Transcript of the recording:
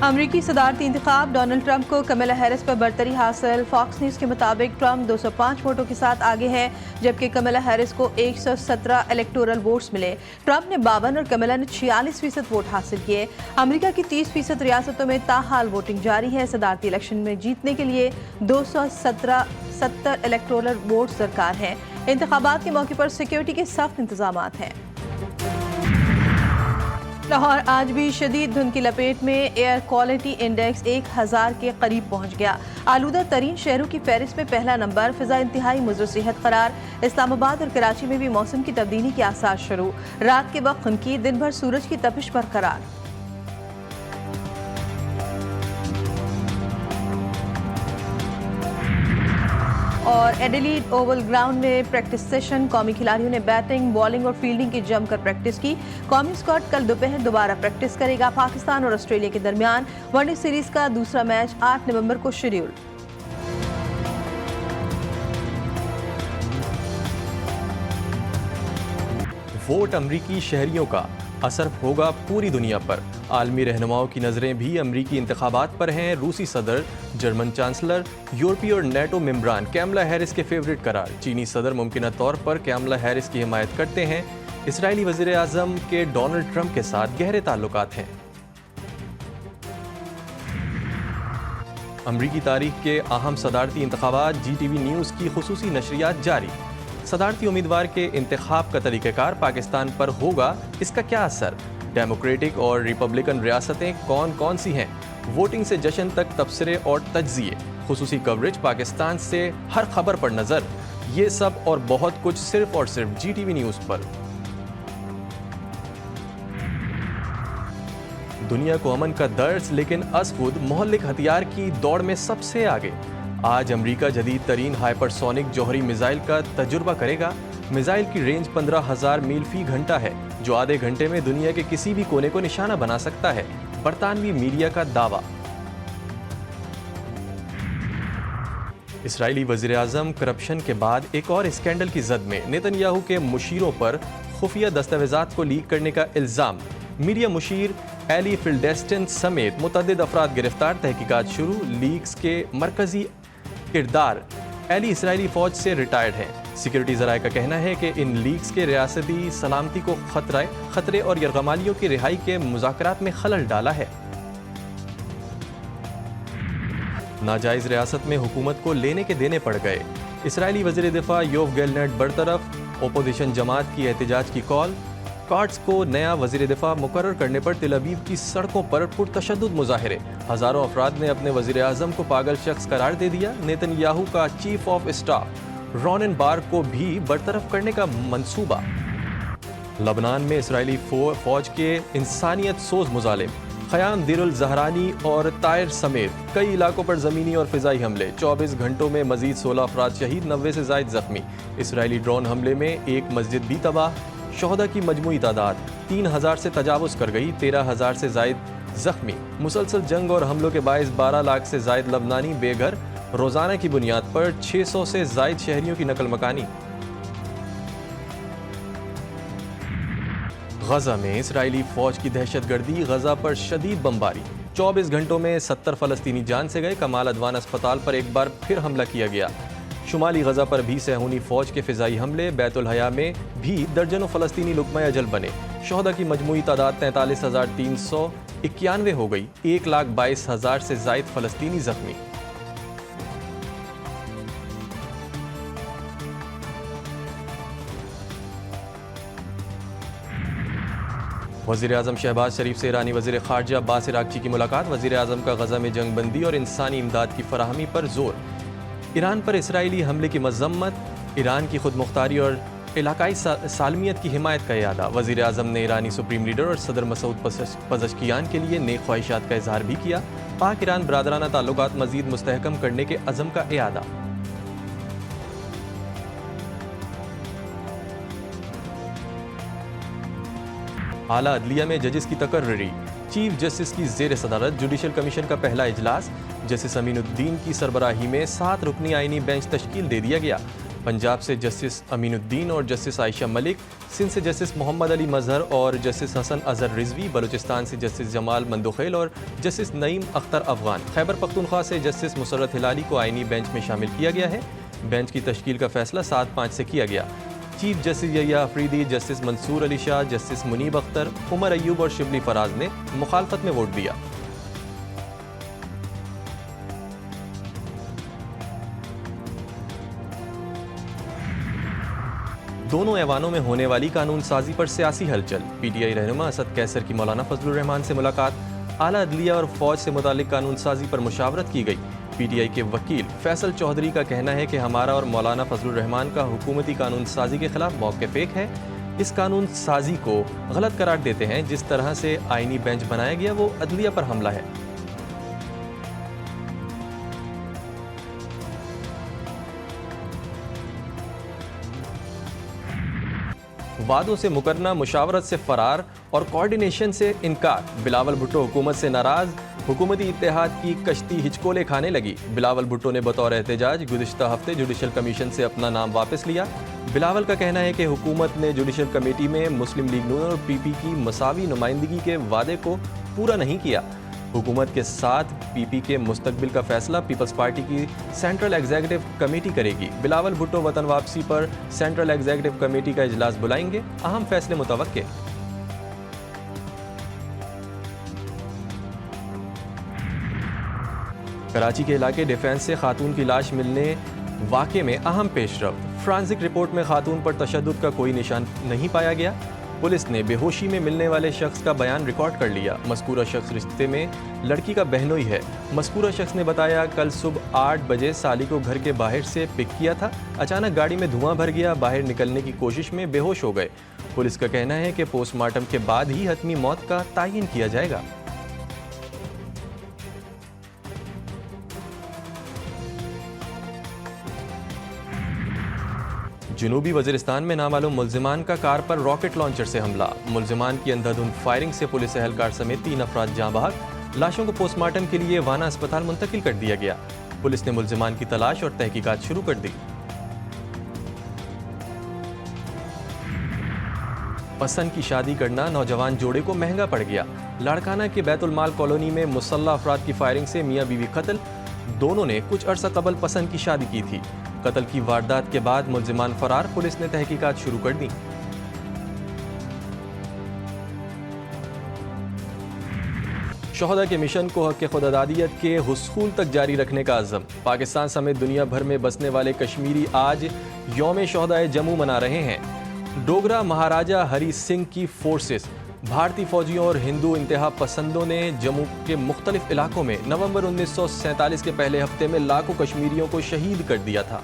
अमरीकी सदारती इंतखाब, Donald Trump को कमला Harris पर बरतरी हासिल। फॉक्स न्यूज़ के मुताबिक ट्रंप 205 वोटों के साथ आगे है, जबकि कमला हैरिस को 117 इलेक्टोरल वोट्स मिले। ट्रंप ने 52 और कमला ने 46% वोट हासिल किए। अमरीका की 30% रियासतों में ताहाल वोटिंग जारी है। सदारती इलेक्शन में जीतने के लिए 270 इलेक्टोरल वोट्स दरकार हैं। इंतखाबात के मौके पर सिक्योरिटी के सख्त इंतजाम हैं। लाहौर आज भी शदीद धुंध की लपेट में। एयर क्वालिटी इंडेक्स 1000 के करीब पहुंच गया। आलूदा तरीन शहरों की फहरिस्त में पहला नंबर। फिजा इंतहाई मुज़र सेहत करार। इस्लामाबाद और कराची में भी मौसम की तब्दीली के आसार शुरू। रात के वक्त खुनकी, दिन भर सूरज की तपिश बरकरार। और एडिलेड ओवल ग्राउंड में प्रैक्टिस सेशन। कौमी खिलाड़ियों ने बैटिंग, बॉलिंग और फील्डिंग की जमकर प्रैक्टिस की। कौमी स्क्वाड कल दोपहर दोबारा प्रैक्टिस करेगा। पाकिस्तान और ऑस्ट्रेलिया के दरमियान वनडे सीरीज का दूसरा मैच 8 नवंबर को शेड्यूल। वोट अमरीकी शहरियों का असर होगा पूरी दुनिया पर। आलमी रहनुमाओं की नज़रें भी अमरीकी इंतखाबात पर हैं। रूसी सदर, जर्मन चांसलर, यूरोपीय और नेटो मेंबरान कैमला हैरिस के फेवरेट करार। चीनी सदर मुमकिन तौर पर कैमला हैरिस की हिमायत करते हैं। इसराइली वज़ीर आज़म के डोनाल्ड ट्रंप के साथ गहरे ताल्लुकात हैं। अमरीकी तारीख के अहम सदारती इंतखाबात, GTV न्यूज़ की खुसूसी नशरियात जारी। सदारती उम्मीदवार के इंतखाब का तरीक़ाकार पाकिस्तान पर होगा, इसका क्या असर? डेमोक्रेटिक और रिपब्लिकन रियासतें कौन कौन सी हैं? वोटिंग से जश्न तक तबसरे और तज्जिए। खुसूसी कवरेज पाकिस्तान से हर खबर पर नज़र। ये सब और बहुत कुछ सिर्फ और सिर्फ GTV न्यूज़ पर। दुनिया को अमन का दर्स, लेकिन असखुद मोहल्लिक हथियार की दौड़ में सबसे आगे। आज अमरीका जदीद तरीन हाइपरसोनिक जौहरी मिसाइल का तजुर्बा करेगा। मिसाइल की रेंज 15,000 मील फी घंटा है, जो आधे घंटे में दुनिया के किसी भी कोने को निशाना बना सकता है। बरतानवी मीडिया का दावा। इसराइली वज़ीर आज़म करप्शन के बाद एक और स्कैंडल की जद में। नेतन्याहू के मुशीरों पर खुफिया दस्तावेजात को लीक करने का इल्ज़ाम। मीडिया मुशीर एली फिल्डेस्टन समेत मुतअद्दिद अफराद गिरफ्तार। तहकीकात शुरू। लीक्स के मरकजी किरदार एली इसराइली फौज से रिटायर्ड हैं। सिक्योरिटी ज़राए का कहना है कि इन लीक्स के रियासती सलामती को खतरे और यरगमालियों की रिहाई के मुज़ाकरात में खलल डाला है। नाजायज़ रियासत में हुकूमत को लेने के देने पड़ गए। इसराइली वज़ीर दिफा योव गैलनेट बरतरफ। ओपोजिशन जमात की एहतजाज की कॉल। कार्ड्स को नया वज़ीर दिफा मुकर्रर करने पर तेल अवीव की सड़कों पर पुरतशद्दुद मुजाहिरे। हज़ारों अफराद ने अपने वज़ीर आज़म को पागल शख्स करार दे दिया। नेतन्याहू का चीफ ऑफ स्टाफ रोनेन बार को भी बरतरफ करने का मंसूबा। लबनान में इसराइली फौज के इंसानियत सोज मुजालिम। ख़याम, दिरुल ज़हरानी और तायर समेत कई इलाकों पर ज़मीनी और फ़िज़ाई हमले। 24 घंटों में मज़ीद 16 अफराद शहीद, 90 से ज़ायद ज़ख्मी। इसराइली ड्रोन हमले में एक मस्जिद भी तबाह। शोहदा की मजमूई तादाद 3000 से तजावुज़ कर गई, 13,000 से ज़ायद ज़ख्मी। मुसलसल जंग और हमलों के बायस 12 लाख से ज़ायद लबनानी बेघर। रोज़ाना की बुनियाद पर 600 से ज़ायद शहरियों की नकल मकानी। गजा में इसराइली फौज की दहशतगर्दी। गजा पर शदीद बमबारी। 24 घंटों में 70 फ़लस्तीनी जान से गए। कमाल अदवान अस्पताल पर एक बार फिर हमला किया गया। शुमाली गजा पर भी सहूनी फौज के फ़िज़ाई हमले। बैतुल हया में भी दर्जनों फ़लस्तीनी लुक़मा अजल बने। शोहदा की मजमूई तादाद 43,391 हो गई। 1,22,000 से ज़ायद फ़लस्तीनी ज़ख्मी। वज़ीर आज़म शहबाज शरीफ से ईरानी वज़ीर ख़ारजा अब्बास अराग़ची की मुलाकात। वज़ीर आज़म का गजा में जंग बंदी और इंसानी इमदाद की फराहमी पर जोर। ईरान पर इसराइली हमले की मज़म्मत। ईरान की खुद मुख्तारी और इलाकाई सालमियत की हिमायत का इरादा। वज़ीर आज़म ने ईरानी सुप्रीम लीडर और सदर मसूद पज़शकियान के लिए नेक ख्वाहिशात का इजहार भी किया। पाक ईरान बरादराना ताल्लुकात मज़ीद मुस्तहकम करने के अज़म का इरादा। आला अदलिया में जजेस की तकर्री। चीफ जस्टिस की ज़ेर सदारत जुडिशल कमीशन का पहला इजलास। जस्टिस अमीनुद्दीन की सरबराही में 7 रुकनी आइनी बेंच तश्कील दे दिया गया। पंजाब से जस्टिस अमीनुद्दीन और जस्टिस आयशा मलिक, सिंध से जस्टिस मोहम्मद अली मजहर और जस्टिस हसन अजहर रिजवी, बलूचिस्तान से जस्टिस जमाल मंदोखेल और जस्टिस नईम अख्तर अफगान, खैबर पख्तूनख्वा से जस्टिस मुसर्रत हिलाली को आईनी बेंच में शामिल किया गया है। बेंच की तश्कील का फैसला 7-5 से किया गया। Chief justice Yahya Afridi, justice Mansoor Ali Shah, justice Munib Akhtar, Umar Ayub और शिबली फराज ने मुखालफत में वोट दिया। दोनों ऐवानों में होने वाली कानून साजी पर सियासी हलचल। पीटीआई रहनुमा असद कैसर की मौलाना फजलुर रहमान से मुलाकात, आला अदलिया और फौज से मुतालिक कानून साजी पर मुशावरत की गई। पीटीआई के वकील फैसल चौधरी का कहना है कि हमारा और मौलाना फजलुर रहमान का हुकूमती कानून साजी के खिलाफ मौक़िफ़ एक है। इस कानून साजी को गलत करार देते हैं। जिस तरह से आईनी बेंच बनाया गया वो अदलिया पर हमला है। वादों से मुकरना, मुशावरत से फरार और कोऑर्डिनेशन से इनकार। बिलावल भुट्टो हुकूमत से नाराज, हुकूमती इत्तेहाद की कश्ती हिचकोले खाने लगी। बिलावल भुट्टो ने बतौर एहतजाज गुज़िश्ता हफ्ते जुडिशल कमीशन से अपना नाम वापस लिया। बिलावल का कहना है कि हुकूमत ने जुडिशल कमेटी में मुस्लिम लीग नून और पीपी की मसावी नुमाइंदगी के वादे को पूरा नहीं किया। हुकूमत के साथ पीपी के मुस्तकबिल का फैसला पीपल्स पार्टी की सेंट्रल एग्जीक्यूटिव कमेटी करेगी। बिलावल भुट्टो वतन वापसी पर सेंट्रल एग्जीक्यूटिव कमेटी का इजलास बुलाएंगे। अहम फैसले मुतवक्के। कराची के इलाके डिफेंस से खातून की लाश मिलने वाक़े में अहम पेशरफ्त। फ्रांसिक रिपोर्ट में खातून पर तशद्दुद का कोई निशान नहीं पाया गया। पुलिस ने बेहोशी में मिलने वाले शख्स का बयान रिकॉर्ड कर लिया। मज़कूरा शख्स रिश्ते में लड़की का बहनोई है। मज़कूरा शख्स ने बताया कल सुबह 8 बजे साली को घर के बाहर से पिक किया था। अचानक गाड़ी में धुआं भर गया। बाहर निकलने की कोशिश में बेहोश हो गए। पुलिस का कहना है कि पोस्टमार्टम के बाद ही हतमी मौत का तायीन किया जाएगा। जनूबी वज़ीरिस्तान में नामालूम मुल्ज़िमान का कार पर रॉकेट लॉन्चर से हमला। मुल्ज़िमान की अंधाधुंध फायरिंग से पुलिस एहलकार समेत 3 अफराद जाँ बहक। लाशों को पोस्टमार्टम के लिए वाना अस्पताल मुंतकिल कर दिया गया। पुलिस ने मुल्ज़िमान की तलाश और तहकीकात शुरू कर दी। पसंद की शादी करना नौजवान जोड़े को महंगा पड़ गया। लाड़काना के बैतुल माल कॉलोनी में मुसल्लह अफराद की फायरिंग से मियाँ बीवी कत्ल। दोनों ने कुछ अरसा कबल पसंद की शादी की थी। कत्ल की वारदात के बाद मुल्ज़िमान फरार। पुलिस ने तहकीकात शुरू कर दी। शोहदा के मिशन को हक़ खुदादादियत के हुसूल तक जारी रखने का अज़्म। पाकिस्तान समेत दुनिया भर में बसने वाले कश्मीरी आज यौम शोहदाए जम्मू मना रहे हैं। डोगरा महाराजा हरी सिंह की फोर्सेस, भारतीय फौजियों और हिंदू इंतहा पसंदों ने जम्मू के मुख्तलिफ इलाकों में नवंबर 1947 के पहले हफ्ते में लाखों कश्मीरियों को शहीद कर दिया था।